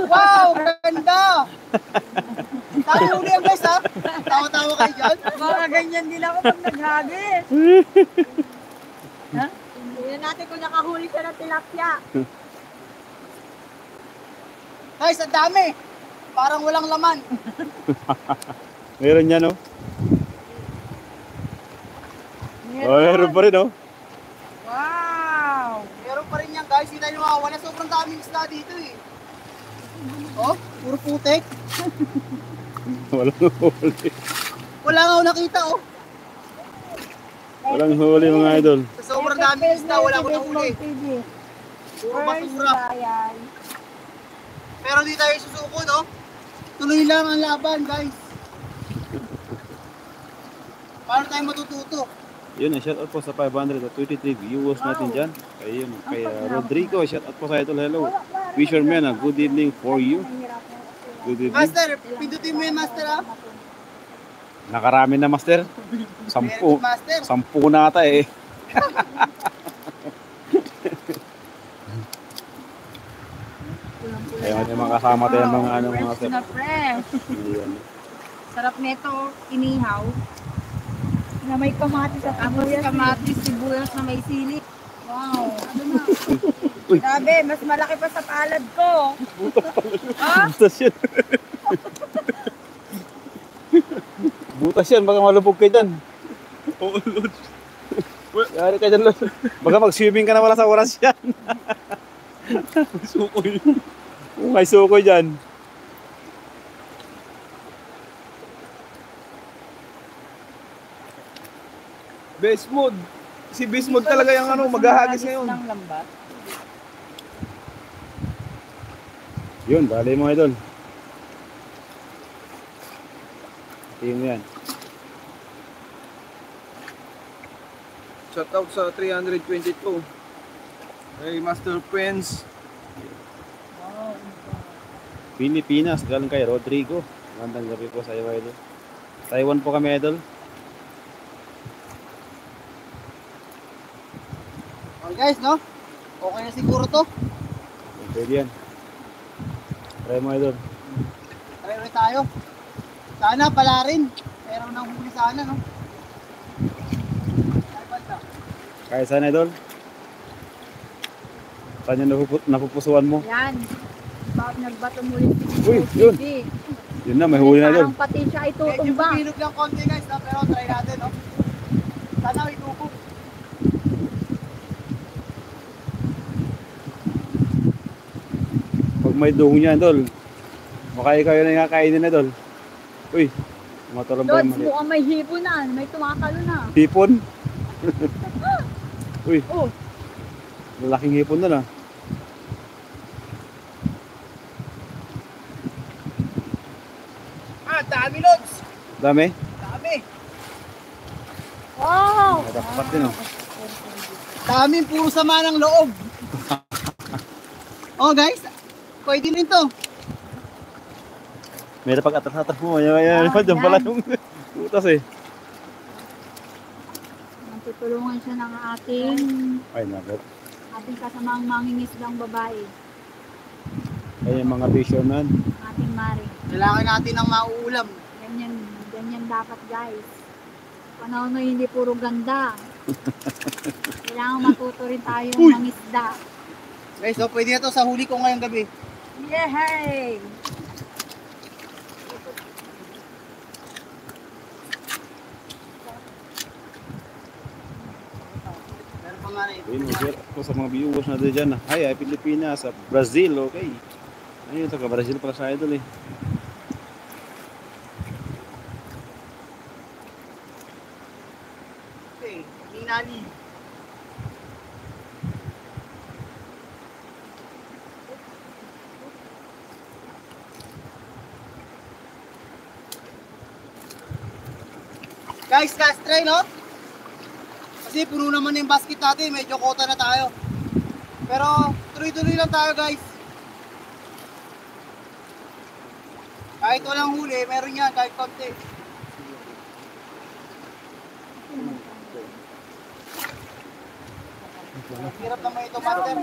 Wow, ganda! Tayo huli yan guys ha. Tawa-tawa kayo dyan. Baka ganyan din ako pag naghagis. Ha? Tingnan natin kung nakahuli siya ng tilapia. Guys, ang dami. Parang walang laman. Meron yan, oh. Oh, meron pa rin, oh. Wow! Meron pa rin yan guys. Hindi tayo makawala. Sobrang daming isda dito eh. Oh, puro putek. Walang huli. Wala nga ako nakita oh. Walang huli, mga idol. Sa sobrang daming isda, wala ko nahuli. Puro basura. Pero di tayo susuko, no? Tuloy lang ang laban, guys. Paano tayo matututo? Yun, shout out po sa 523 viewers natin dyan. Kay Rodrigo, shout out po sa idol. Hello. Fisherman, good evening for you. Good evening. Master, pindutin mo yan, Master, ha? Nakarami na, Master. 10. Master. 10 na ata eh. Kaya may mga kasama tayo mga ano mga Fresh na fresh. Ayan. Sarap nito, inihaw. Na may kamatis at sibuyas. Kamatis, sibuyas na may sili. Wow. Ano na? Uy. Grabe, mas malaki pa sa palad ko. Butas yan. Butas yan, baka malubog kayo dyan. Oo, Lord. Yari kayo dyan, Lord. Baka mag-swimming ka na wala sa oras yan. Sukoy. Oo, may sukoy dyan. Best mode. Si best mode talaga yung ano, maghahagis ngayon. Ng lambat. Yun, dali mo idol. Tingin mo yan. Shout out sa 322. Hey, Master Prince. Pilipinas, galing kay Rodrigo. Magandang gabi po sa iyo, idol. Taiwan po kami, idol. Okay guys, no? Okay na siguro to. Pwede yan. Try mo, idol. Try ulit tayo. Sana pala rin. Pero nang huli sana, no? Ay, banda. Kaya saan, idol? Saan yung napupusuan mo? Yan. Nagbato muli. Uy, yun. Yun na, may huli na, idol. Parang pati siya ay Medyo tutumba. pumilog lang konti guys, no? Pero try natin, no? Sana may tubo. Pag may dugo niya, idol. Baka ikaw yun ang kakainin, idol. Uy, matalang ba yung Lods, mali? mukhang may hipo na. May tumakalo na. Hipon? Uy, Oh, lalaking hipon na na. Ah, dami lods. Dami? Dami. wow! Dapat din, oh. Daming puro sama ng loob. Oh guys, pwede rin to. Meron pag atras-atras mo. Yan, dyan pala yung butas eh. Tutulungan siya ng ating Ay, nako. kasamang mangingisdang babae. Ay, yung mga fisherman. Ating Mari. Kailangan natin ng mauulam. Ganyan dapat guys. Panahon na hindi puro ganda. Kailangan matuto rin tayong mangisda. Guys, so pwede na to sa huli ko ngayong gabi. Yay! Meron pa nga rin. Ayun, share po sa mga viewers natin dyan. Hi, Pilipinas, sa Brazil, okay. Ayun, taga Brazil pala sa idol eh. Okay, ninali. Guys, last try, no? Kasi puno naman yung basket natin, medyo kota na tayo. Pero tuloy-tuloy lang tayo, guys. Kahit walang huli, meron yan, kahit konti. Hirap naman ito, master.